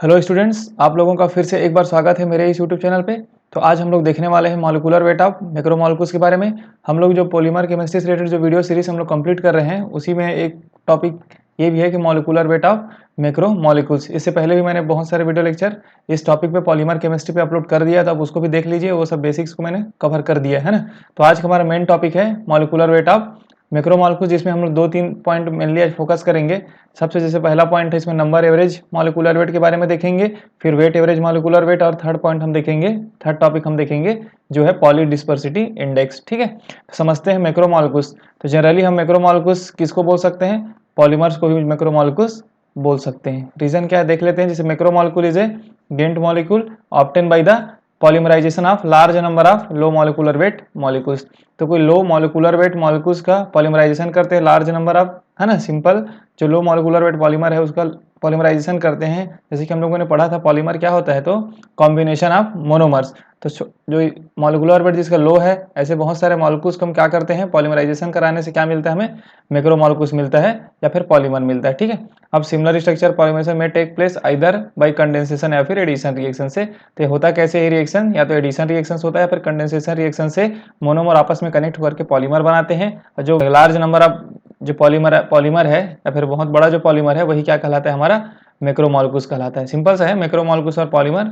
Hello students, आप लोगों का फिर से एक बार स्वागत है मेरे इस यूट्यूब चैनल पे। तो आज हम लोग देखने वाले हैं मॉलिक्यूलर वेट ऑफ मैक्रोमॉलिक्यूल्स के बारे में। हम लोग जो पॉलीमर केमिस्ट्री से रिलेटेड जो वीडियो सीरीज हम लोग कंप्लीट कर रहे हैं, उसी में एक टॉपिक ये भी है कि मॉलिक्यूलर वेट ऑफ मैक्रोमॉलिक्यूल्स। इससे पहले भी मैंने बहुत सारे वीडियो लेक्चर इस टॉपिक पे पॉलीमर केमिस्ट्री पे अपलोड कर दिया, तो आप उसको भी देख लीजिए। वो सब बेसिक्स को मैंने कवर कर दिया है ना। तो आज का हमारा मेन टॉपिक है मॉलिक्यूलर वेट ऑफ मैक्रोमॉलिक्यूल्स, जिसमें हम लोग 2-3 पॉइंट मेनली आज फोकस करेंगे। सबसे जैसे पहला पॉइंट है, इसमें नंबर एवरेज मॉलिक्यूलर वेट के बारे में देखेंगे, फिर वेट एवरेज मॉलिक्यूलर वेट, और थर्ड पॉइंट हम देखेंगे, थर्ड टॉपिक हम देखेंगे जो है पॉली डिस्पर्सिटी इंडेक्स। ठीक है, तो समझते हैं मैक्रोमॉलिक्यूल्स। तो जनरली हम मैक्रोमॉलिक्यूल्स किसको बोल सकते हैं? पॉलीमर्स को भी मैक्रोमॉलिक्यूल्स बोल सकते हैं। रीजन क्या है देख लेते हैं। जैसे macromolecule is a giant molecule obtain by the polymerization of large number of low molecular weight molecules. तो कोई लो मॉलिक्यूलर वेट मॉलिक्यूल्स का पॉलीमराइजेशन करते हैं लार्ज नंबर ऑफ, है ना, सिंपल जो लो मॉलिक्यूलर वेट पॉलीमर है उसका पॉलीमराइजेशन करते हैं। जैसे कि हम लोगों ने पढ़ा था पॉलीमर क्या होता है, तो कॉम्बिनेशन ऑफ मोनोमर्स। तो जो मॉलिक्यूलर वेट जिसका लो है, ऐसे बहुत सारे मॉलिक्यूल्स को हम क्या करते हैं, पॉलीमराइजेशन कराने से क्या मिलता है हमें? मैक्रोमॉलिक्यूल्स मिलता है या फिर पॉलीमर मिलता है। ठीक है, अब सिमिलर स्ट्रक्चर पॉलीमराइजेशन में take place either by condensation या फिर एडिशन रिएक्शन से। तो होता कैसे ये रिएक्शन? या तो एडिशन रिएक्शन होता है, फिर कंडेंसेशन रिएक्शन से मोनोमर आपस में कनेक्ट करके पॉलीमर बनाते हैं। और जो लार्ज नंबर ऑफ जो पॉलीमर है या फिर बहुत बड़ा जो पॉलीमर है, वही क्या कहलाता है? हमारा मैक्रोमॉलिक्यूल्स कहलाता है। सिंपल सा है, मैक्रोमॉलिक्यूल्स और पॉलीमर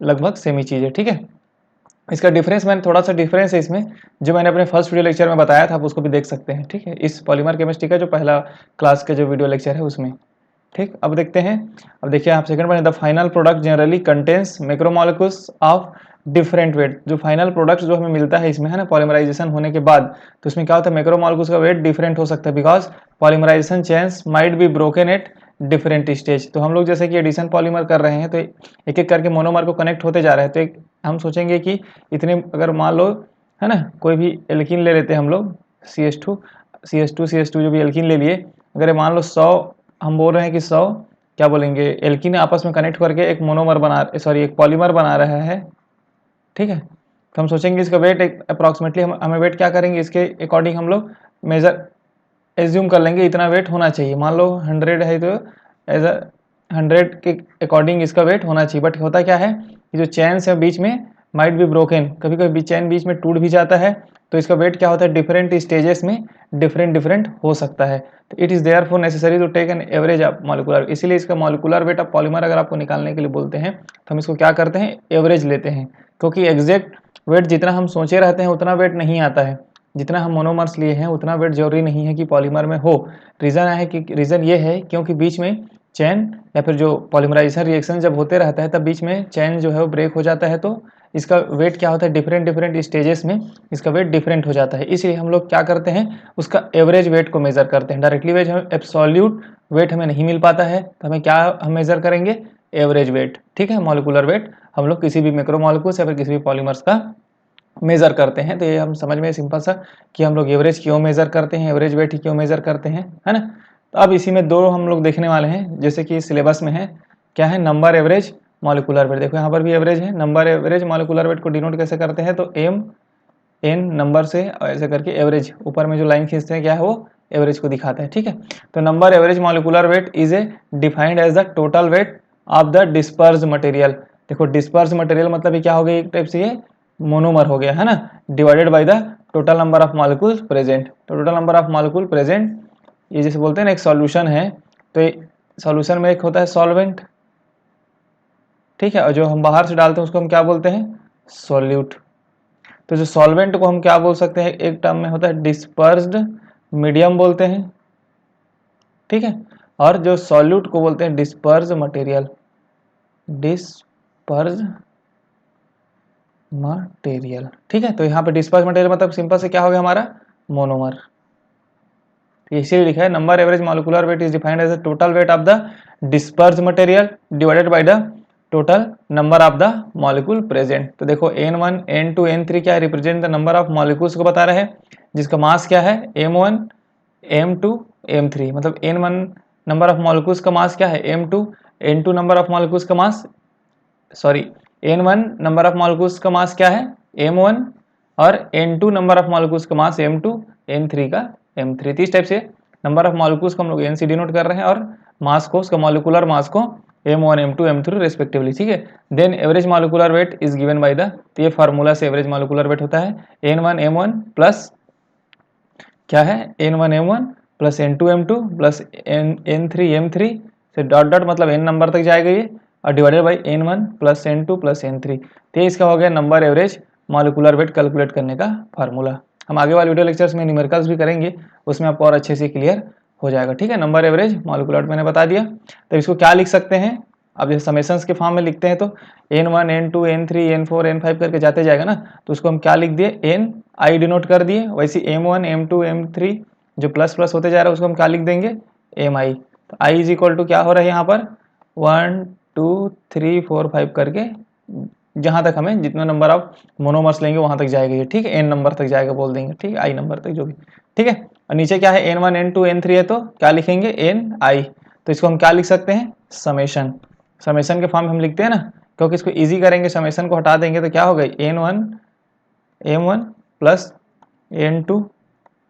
लगभग सेम ही चीज है। ठीक है, इसका डिफरेंस मैंने थोड़ा सा डिफरेंस है इसमें, जो मैंने अपने फर्स्ट वीडियो लेक्चर में बताया था, आप उसको भी देख सकते हैं। ठीक है, इस पॉलीमर केमिस्ट्री का जो पहला क्लास का जो वीडियो लेक्चर है उसमें। ठीक, अब देखते हैं। अब देखिए आप second point, the final product generally contains macromolecules of different weight. जो फाइनल प्रोडक्ट जो हमें मिलता है इसमें, है ना, पॉलीमराइजेशन होने के बाद, तो उसमें क्या होता है, मैक्रोमॉलिक्यूल्स का वेट डिफरेंट हो सकता है, because polymerization chains might be broken at different stage. तो हम लोग जैसे कि एडिशन पॉलीमर कर रहे हैं, तो एक एक करके मोनोमर को कनेक्ट होते जा रहे हैं। तो एक हम सोचेंगे कि इतने, अगर मान लो, है ना, कोई भी एल्कीन ले लेते हैं हम लोग, CH2 जो भी एल्कीन ले लिए, अगर मान लो 100, हम बोल रहे हैं कि 100 क्या बोलेंगे, एल्कीन आपस में कनेक्ट करके एक मोनोमर बना, सॉरी एक पॉलीमर बना रहा है। ठीक है, तो हम सोचेंगे इसका वेट अप्रॉक्सीमेटली, हमें वेट क्या करेंगे, इसके अकॉर्डिंग हम लोग मेजर एज्यूम कर लेंगे इतना वेट होना चाहिए। मान लो 100 है, तो एज अ 100 के अकॉर्डिंग इसका वेट होना चाहिए। बट होता क्या है कि जो चैन्स है बीच में माइट बी ब्रोकन, कभी कभी चैन बीच में टूट भी जाता है, तो इसका वेट क्या होता है, डिफरेंट स्टेजेस में डिफरेंट हो सकता है। तो it is there for necessary to take an average of molecular. इसीलिए इसका मॉलिक्यूलर वेट ऑफ पॉलीमर अगर आपको निकालने के लिए बोलते हैं, तो हम इसको क्या करते हैं, एवरेज लेते हैं। क्योंकि एग्जैक्ट वेट जितना हम सोचे रहते हैं उतना वेट नहीं आता है, जितना हम मोनोमर्स लिए हैं उतना वेट जरूरी नहीं है कि पॉलीमर में हो। रीज़न ये है क्योंकि बीच में चैन या फिर जो पॉलीमराइजेशन रिएक्शन जब होते रहता है, तब बीच में चैन जो है वो ब्रेक हो जाता है, तो इसका वेट क्या होता है, डिफरेंट स्टेजेस में इसका वेट डिफरेंट हो जाता है। इसलिए हम लोग क्या करते हैं, उसका एवरेज वेट को मेजर करते हैं। डायरेक्टली वेट हमें एब्सोल्यूट वेट हमें नहीं मिल पाता है, तो हमें क्या हम मेजर करेंगे, एवरेज वेट। ठीक है, मॉलिक्यूलर वेट हम लोग किसी भी मैक्रोमॉलिक्यूल्स या फिर किसी भी पॉलीमर्स का मेजर करते हैं। तो ये हम समझ में सिंपल सा कि हम लोग एवरेज क्यों मेजर करते हैं, एवरेज वेट ही क्यों मेजर करते हैं, है ना। तो अब इसी में दो हम लोग देखने वाले हैं, जैसे कि सिलेबस में है, क्या है, नंबर एवरेज मॉलिक्यूलर वेट। देखो यहाँ पर भी एवरेज है। नंबर एवरेज मॉलिक्यूलर वेट को डिनोट कैसे करते हैं, तो एम एन नंबर से ऐसे करके एवरेज ऊपर में जो लाइन खींचते हैं, क्या है वो, एवरेज को दिखाता है। ठीक है, तो number average molecular weight is a defined as the total weight of the disperse material. देखो डिस्पर्स मटेरियल मतलब ये क्या हो गया, एक टाइप से ये मोनोमर हो गया, है ना, divided by the total number of molecules present. तो total number of molecule present, ये जैसे बोलते हैं ना एक सॉल्यूशन है, तो सॉल्यूशन में एक होता है सॉल्वेंट। ठीक है, और जो हम बाहर से डालते हैं उसको हम क्या बोलते हैं, सॉल्यूट। तो जो सॉल्वेंट को हम क्या बोल सकते हैं, एक टर्म में होता है डिस्पर्स्ड मीडियम बोलते हैं। ठीक है, और जो सॉल्यूट को बोलते हैं डिस्पर्स मटेरियल, डिस्पर्स मटेरियल। ठीक है, तो यहाँ पे डिस्पर्स मटेरियल मतलब सिंपल से क्या हो गया हमारा, मोनोमर। इसीलिए लिखा है number average molecular weight is defined as the total weight of the disperse material divided by the total number of the molecule present. तो देखो N1 N2 N3 क्या है, represent the number of molecules को बता रहे हैं, जिसका मास क्या है, M1 M2 M3। मतलब N1 नंबर ऑफ मॉलिक्यूल्स का मास क्या है, M2, N2 number of molecules का mass, sorry, N1 number of molecules का मास क्या है, M1, और N2 नंबर ऑफ मॉलिक्यूल्स का मास M2, N3 का M3। इस टाइप से नंबर ऑफ मॉलिक्यूल्स को हम लोग N से डिनोट कर रहे हैं, और मास को, उसका मॉलिक्यूलर मास को M1 M2 M3 रेस्पेक्टिवली, ठीक है। Then average molecular weight is given by the, तो ये फार्मूला से एवरेज मॉलिक्यूलर वेट होता है N1 M1 प्लस क्या है N1 M1 plus N2 M2 plus N3 M3 से डॉट डॉट मतलब n नंबर तक जाएगा ये, और divided by N1 plus N2 plus N3। तो इसका हो गया number average molecular weight calculate करने का फार्मूला। हम आगे वाले वीडियो लेक्चर्स में न्यूमेरिकल्स भी करेंगे, उसमें आपको और अच्छे से क्लियर हो जाएगा, ठीक है। नंबर एवरेज मॉलिक्यूलर वेट मैंने बता दिया। तो इसको क्या लिख सकते हैं, अब जैसे समेशंस के फॉर्म में लिखते हैं तो N1 N2 N3 N4 N5 करके जाते जाएगा ना, तो उसको हम क्या लिख दिए, N I डिनोट कर दिए। वैसे M1 M2 M3 जो प्लस प्लस होते जा रहा है उसको हम क्या लिख देंगे, MI। तो I इज इक्वल टू क्या हो रहा है यहाँ पर 1 2 3 4 5 करके जहाँ तक हमें जितने नंबर ऑफ मोनोमर्स लेंगे वहाँ तक जाएगा ये, ठीक है। N नंबर तक जाएगा बोल देंगे, ठीक है, I नंबर तक जो भी, ठीक है। और नीचे क्या है N1 N2 N3 है तो क्या लिखेंगे NI। तो इसको हम क्या लिख सकते हैं, समेशन। समेशन के फॉर्म में हम लिखते हैं ना, क्योंकि इसको इजी करेंगे, समेशन को हटा देंगे तो क्या हो गई N1 M1 plus N2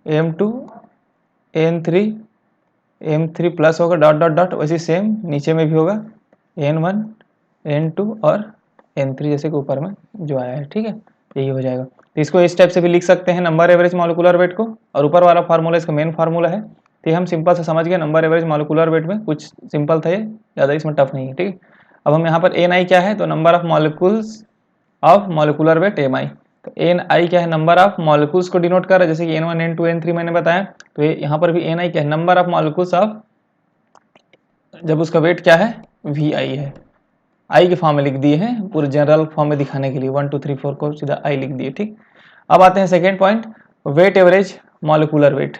M2 N3 M3 plus होगा डॉट डॉट डॉट, वैसे सेम नीचे में भी होगा N1 N2 और N3 जैसे कि ऊपर में जो आया है, ठीक है, यही हो जाएगा। तो इसको इस टाइप से भी लिख सकते हैं नंबर एवरेज मॉलिक्यूलर वेट को, और ऊपर वाला फार्मूला इसका मेन फार्मूला है। तो ये हम सिंपल से समझ गए, नंबर एवरेज मॉलिक्यूलर वेट में कुछ सिंपल था ये, ज़्यादा इसमें टफ नहीं है, ठीक है। अब हम यहाँ पर NI क्या है, तो number of molecules of molecular weight MI। तो NI क्या है, नंबर ऑफ मॉलिक्यूल्स को डिनोट कर रहा है, जैसे कि N1 N2 N3 मैंने बताया। तो ये यहाँ पर भी NI क्या है, नंबर ऑफ मॉलिक्यूल्स ऑफ, जब उसका वेट क्या है VI है, आई के फॉर्म में लिख दिए हैं, पूरे जनरल फॉर्म में दिखाने के लिए 1 2 3 4 को सीधा आई लिख दिए, ठीक। अब आते हैं second point, weight average molecular weight,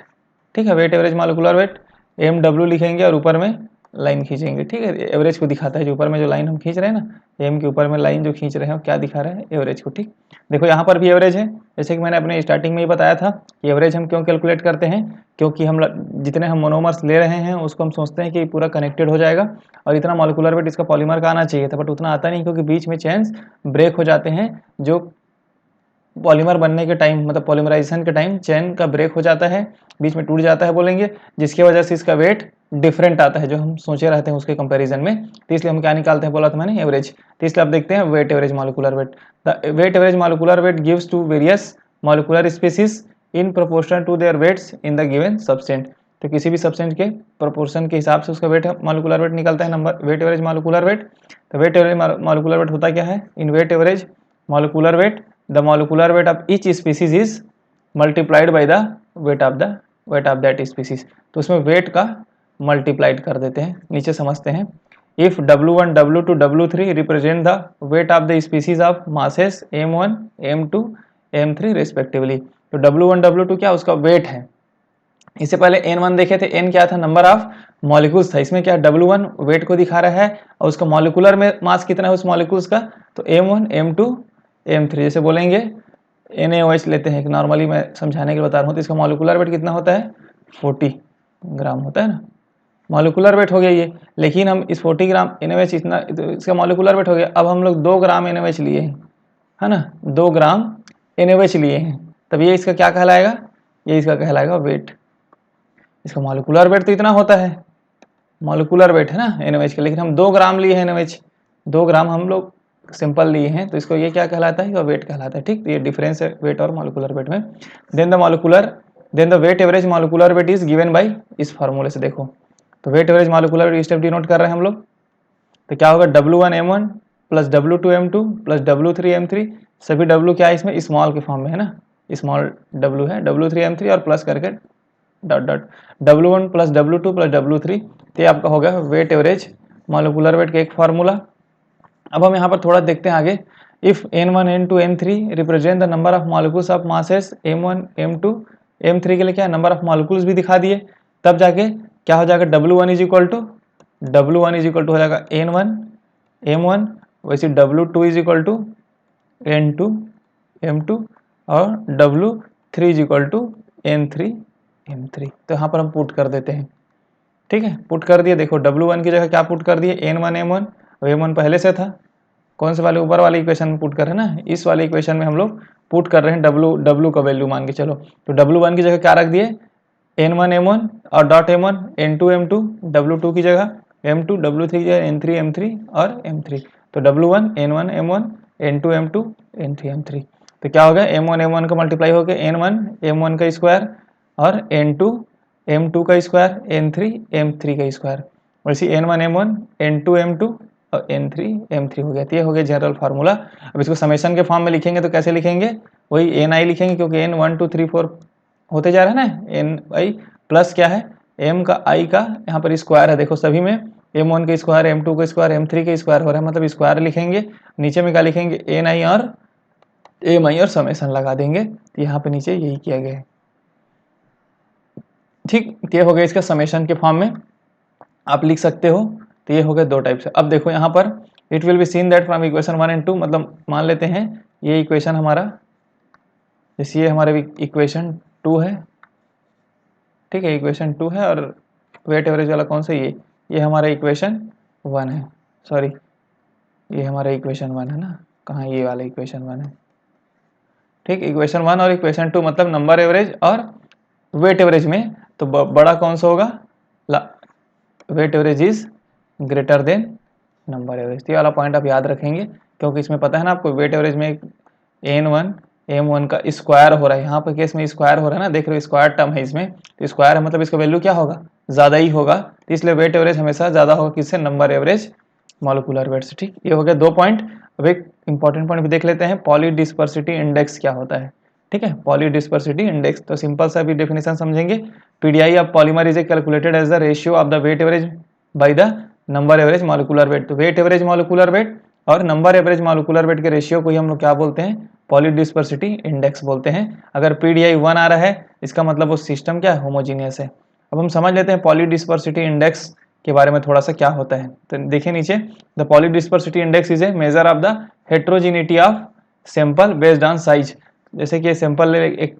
ठीक है। Weight average molecular weight MW लिखेंगे और ऊपर में लाइन खींचेंगे, ठीक है। एवरेज को दिखाता है, जो ऊपर में जो लाइन हम खींच रहे हैं ना, एम के ऊपर में लाइन जो खींच रहे हैं वो क्या दिखा रहा है, एवरेज को, ठीक। देखो यहाँ पर भी एवरेज है, जैसे कि मैंने अपने स्टार्टिंग में ही बताया था कि एवरेज हम क्यों कैलकुलेट करते हैं, क्योंकि हम जितने हम मोनोमर्स ले रहे हैं उसको हम सोचते हैं कि पूरा कनेक्टेड हो जाएगा, और इतना मॉलिक्यूलर वेट इसका पॉलीमर का आना चाहिए था, बट उतना आता नहीं, क्योंकि बीच में चेन्स ब्रेक हो जाते हैं। जो पॉलीमर बनने के टाइम, मतलब पॉलीमराइजेशन के टाइम चेन का ब्रेक हो जाता है, बीच में टूट जाता है बोलेंगे, जिसकी वजह से इसका वेट डिफरेंट आता है जो हम सोचे रहते हैं उसके कंपैरिजन में। तो इसलिए हम क्या निकालते हैं, बोला था मैंने, एवरेज। तो इसलिए आप देखते हैं weight average molecular weight, the weight average molecular weight gives to various molecular species in proportion to their weights in the given substance. तो किसी भी सब्सटेंट के प्रोपोर्शन के हिसाब से उसका वेट मॉलिक्यूलर वेट निकलता है, number weight average molecular weight. तो वेट एवरेज मॉलिक्यूलर वेट होता क्या है, in weight average molecular weight the molecular weight of each species is multiplied by the weight of that species। तो उसमें wait का multiplied कर देते हैं, नीचे समझते हैं। If W1 W2 W3 represent the wait of the species of masses M1 M2 M3 respectively. तो W1 W2 क्या उसका वेट है, इससे पहले N1 देखे थे, N क्या था, नंबर ऑफ मॉलिक्यूल्स था, इसमें क्या W1 वेट को दिखा रहा है और उसका मॉलिक्यूलर में मास कितना है उस मॉलिक्यूल्स का, तो M1 M2 M3। जैसे बोलेंगे NaOH लेते हैं, नॉर्मली मैं समझाने के लिए बता रहा हूँ, तो इसका मॉलिक्यूलर वेट कितना होता है 40 ग्राम होता है ना, मॉलिक्यूलर वेट हो गया ये। लेकिन हम इस 40 ग्राम NaOH इतना, तो इसका मॉलिक्यूलर वेट हो गया। अब हम लोग 2 ग्राम NaOH लिए हैं, है ना, 2 ग्राम NaOH लिए हैं, तब ये इसका क्या कहलाएगा, ये इसका कहलाएगा वेट। इसका मॉलिक्यूलर वेट तो इतना होता है, मॉलिक्यूलर वेट है ना NaOH का, लेकिन हम 2 ग्राम लिए हैं NaOH, 2 ग्राम हम लोग सिंपल लिए हैं, तो इसको ये क्या कहलाता है, वेट कहलाता है, ठीक। तो ये डिफरेंस है वेट और मॉलिक्यूलर वेट में। Then the weight average molecular weight is given by, इस फार्मूले से देखो, तो weight average molecular weight step denote कर रहे हैं हम लोग। तो क्या होगा W1 M1 plus W2 M2 plus W3 M3, सभी W क्या है इसमें स्मॉल के फॉर्म में है ना, स्मॉल W है, W3 M3 और प्लस करके dot dot W1 plus W2 plus W3। तो ये आपका होगा वेट एवरेज मॉलिक्यूलर वेट का एक फार्मूला। अब हम यहाँ पर थोड़ा देखते हैं आगे, if N1 N2 N3 represent the number of molecules of masses M1 M2 M3 के लिए क्या नंबर ऑफ मॉलिक्यूल्स भी दिखा दिए, तब जाके क्या हो जाएगा W1 इज इक्वल टू हो जाएगा N1 M1, वैसे W2 is equal to N2 M2 और W3 is equal to N3 M3। तो यहाँ पर हम पुट कर देते हैं, ठीक है, पुट कर दिए। देखो W1 की जगह क्या पुट कर दिए, N1 M1, M1 पहले से था, कौन से वाले, ऊपर वाले इक्वेशन में पुट कर रहे हैं ना, इस वाले इक्वेशन में हम लोग पुट कर रहे हैं W का वैल्यू मान के चलो। तो W1 की जगह क्या रख दिए N1 M1 और dot M1 N2 M2 W2 की जगह M2, W3 जो है N3 M3 और M3, तो W1 N1 M1, N2 M2, N3 M3, तो क्या होगा M1 M1 का मल्टीप्लाई हो गया N1 M1 का स्क्वायर और N2 M2 का स्क्वायर, N3 M3 का स्क्वायर, वैसे N1 M1 N2 M2 और N3 M3 हो गया। तो ये हो गया जनरल फार्मूला। अब इसको समेशन के फॉर्म में लिखेंगे तो कैसे लिखेंगे, वही Ni लिखेंगे, क्योंकि N 1 2 3 4 होते जा रहा है ना, Ni प्लस क्या है M का I का यहाँ पर स्क्वायर है, देखो सभी में M1 का स्क्वायर, M2 का स्क्वायर, M3 का स्क्वायर हो रहा है, मतलब स्क्वायर लिखेंगे। नीचे में क्या लिखेंगे Ni और Mi और समेशन लगा देंगे। तो यहाँ पे नीचे यही किया गया है। ठीक, ये हो गया इसका समेशन के फॉर्म में आप लिख सकते हो। तो ये हो गए दो टाइप से। अब देखो यहाँ पर it will be seen that from equation 1 and 2, मतलब मान लेते हैं ये इक्वेशन हमारा, जैसे ये हमारे इक्वेशन 2 है, ठीक है, इक्वेशन 2 है, और वेट एवरेज वाला कौन सा, ये हमारा इक्वेशन 1 है, सॉरी ये हमारा इक्वेशन 1 है ना, कहाँ ये वाला इक्वेशन 1 है, ठीक, इक्वेशन 1 और इक्वेशन 2 मतलब नंबर एवरेज और वेट एवरेज में तो बड़ा कौन सा होगा, weight average is greater than number average. ये वाला पॉइंट आप याद रखेंगे, क्योंकि इसमें पता है ना आपको वेट एवरेज में N1 M1 का स्क्वायर हो रहा है, यहाँ पर केस में स्क्वायर हो रहा है ना, देख रहे हो स्क्वायर टर्म है इसमें, तो स्क्वायर है मतलब इसका वैल्यू क्या होगा, ज़्यादा ही होगा, तो इसलिए वेट एवरेज हमेशा ज़्यादा होगा किससे, नंबर एवरेज मॉलिक्यूलर वेट से। ठीक, ये हो गया दो पॉइंट। अब एक इंपॉर्टेंट पॉइंट भी देख लेते हैं, पॉलीडिस्पर्सिटी इंडेक्स क्या होता है। ठीक है, पॉलीडिस्पर्सिटी इंडेक्स, तो सिंपल सा भी डेफिनेशन समझेंगे। PDI of polymer is calculated as the ratio of the weight average by the number average molecular weight. तो वेट एवरेज मॉलिक्यूलर वेट और नंबर एवरेज मॉलिक्यूलर वेट के रेशियो को ही हम लोग क्या बोलते हैं, पॉलीडिस्पर्सिटी इंडेक्स बोलते हैं। अगर पीडीआई 1 आ रहा है इसका मतलब वो सिस्टम क्या है, होमोजीनियस है। अब हम समझ लेते हैं पॉलीडिस्पर्सिटी इंडेक्स के बारे में थोड़ा सा क्या होता है। तो देखिए नीचे, the polydispersity index is a measure of the heterogeneity of sample based on size. जैसे कि सैंपल एक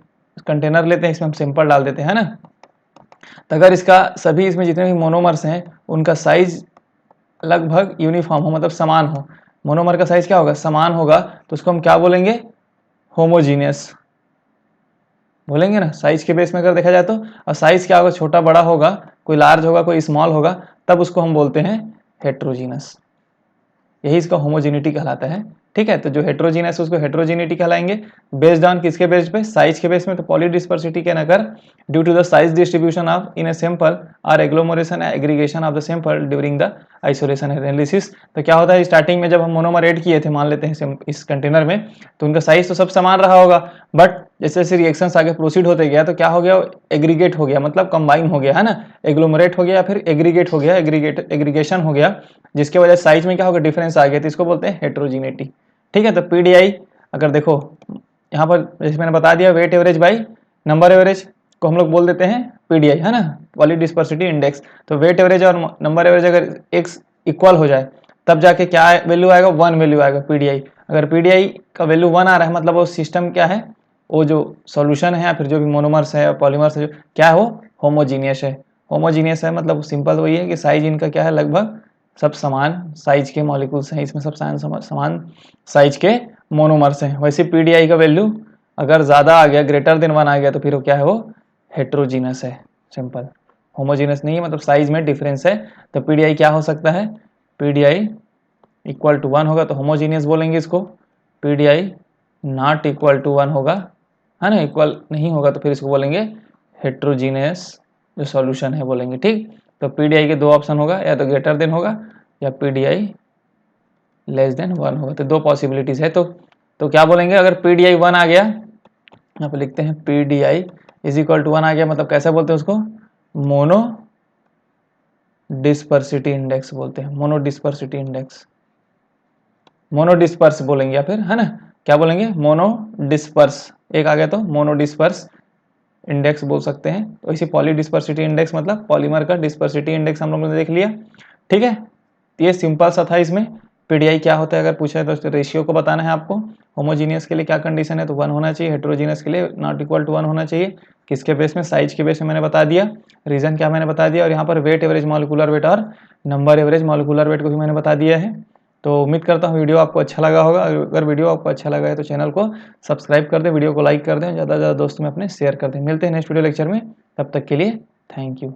कंटेनर लेते हैं, इसमें हम सैंपल डाल देते हैं ना, तो अगर इसका सभी इसमें जितने भी मोनोमर्स हैं उनका साइज लगभग यूनिफॉर्म हो, मतलब समान हो, मोनोमर का साइज क्या होगा, समान होगा, तो उसको हम क्या बोलेंगे, होमोजीनियस बोलेंगे ना, साइज के बेस में अगर देखा जाए तो। और साइज क्या होगा, छोटा बड़ा होगा, कोई लार्ज होगा कोई स्मॉल होगा, तब उसको हम बोलते हैं हेट्रोजीनस, यही इसका होमोजेनिटी कहलाता है। ठीक है, तो जो हेट्रोजीनस है उसको हेट्रोजेनिटी कहलाएंगे, बेस्ड ऑन किसके बेस पे, साइज के बेस में। तो polydispersity can occur due to the size distribution of in a sample और agglomeration aggregation of the sample during the isolation analysis. तो क्या होता है, स्टार्टिंग में जब हम मोनोमर ऐड किए थे, मान लेते हैं इस कंटेनर में, तो उनका साइज तो सब समान रहा होगा, बट जैसे जैसे रिएक्शंस आगे प्रोसीड होते गया तो क्या हो गया, एग्रीगेट हो गया, मतलब कंबाइन हो गया है ना, एग्लोमरेट हो गया, फिर एग्रीगेट हो गया, एग्रीगेशन हो गया, जिसके वजह से साइज में क्या होगा, डिफरेंस आ गया, तो इसको बोलते हैं हेट्रोजिनिटी। ठीक है, तो पीडीआई अगर देखो यहाँ पर जैसे मैंने बता दिया, weight average by number average को हम लोग बोल देते हैं पीडीआई, है ना, पॉलीडिस्पर्सिटी इंडेक्स। तो वेट एवरेज और नंबर एवरेज अगर एक्स इक्वल हो जाए तब जाके क्या वैल्यू आएगा, 1 वैल्यू आएगा पीडीआई। अगर पीडीआई का वैल्यू 1 आ रहा है मतलब वो सिस्टम क्या है, वो जो सॉल्यूशन है या फिर जो भी मोनोमर्स है पॉलीमर्स है, जो क्या है वो होमोजीनियस है। होमोजीनियस है मतलब सिंपल वही है कि साइज इनका क्या है, लगभग सब समान साइज के मॉलिक्यूल्स हैं, इसमें सब समान साइज के मोनोमर्स हैं। वैसे पीडीआई का वैल्यू अगर ज़्यादा आ गया, ग्रेटर देन 1 आ गया, तो फिर वो क्या है, वो हेट्रोजीनस है, सिंपल। होमोजीनस नहीं है, मतलब साइज में डिफरेंस है। तो पीडीआई क्या हो सकता है, पीडीआई इक्वल टू 1 होगा तो होमोजीनियस बोलेंगे इसको, पीडीआई नॉट इक्वल टू 1 होगा, है ना, इक्वल नहीं होगा तो फिर इसको बोलेंगे हेट्रोजीनियस जो सॉल्यूशन है बोलेंगे। ठीक, तो पीडीआई के दो ऑप्शन होगा, या तो ग्रेटर देन होगा या पीडीआई लेस देन 1 होगा, तो दो पॉसिबिलिटीज है। तो क्या बोलेंगे, अगर पीडीआई 1 आ गया, यहाँ पे लिखते हैं पीडीआई इज इक्वल टू 1 आ गया, मतलब कैसे बोलते हैं उसको, मोनो डिस्पर्सिटी इंडेक्स बोलते हैं, मोनो डिस्पर्सिटी इंडेक्स, मोनो डिस्पर्स बोलेंगे, या फिर है ना क्या बोलेंगे, मोनो डिस्पर्स, एक आ गया तो मोनो डिस्पर्स इंडेक्स बोल सकते हैं। तो इसी पॉलीडिस्पर्सिटी इंडेक्स मतलब पॉलीमर का डिस्पर्सिटी इंडेक्स हम लोगों ने देख लिया। ठीक है, ये सिंपल सा था। इसमें पीडीआई क्या होता है अगर पूछा है तो रेशियो को बताना है आपको। होमोजीनियस के लिए क्या कंडीशन है, तो 1 होना चाहिए, हेट्रोजीनियस के लिए नॉट इक्वल टू 1 होना चाहिए। किसके बेस में, साइज के बेस में मैंने बता दिया, रीजन क्या मैंने बता दिया, और यहाँ पर वेट एवरेज मॉलिक्यूलर वेट और नंबर एवरेज मॉलिक्यूलर वेट को भी मैंने बता दिया है। तो उम्मीद करता हूँ वीडियो आपको अच्छा लगा होगा। अगर वीडियो आपको अच्छा लगा है तो चैनल को सब्सक्राइब कर दें, वीडियो को लाइक कर दें, ज़्यादा से ज़्यादा दोस्तों में अपने शेयर कर दें। मिलते हैं नेक्स्ट वीडियो लेक्चर में, तब तक के लिए थैंक यू।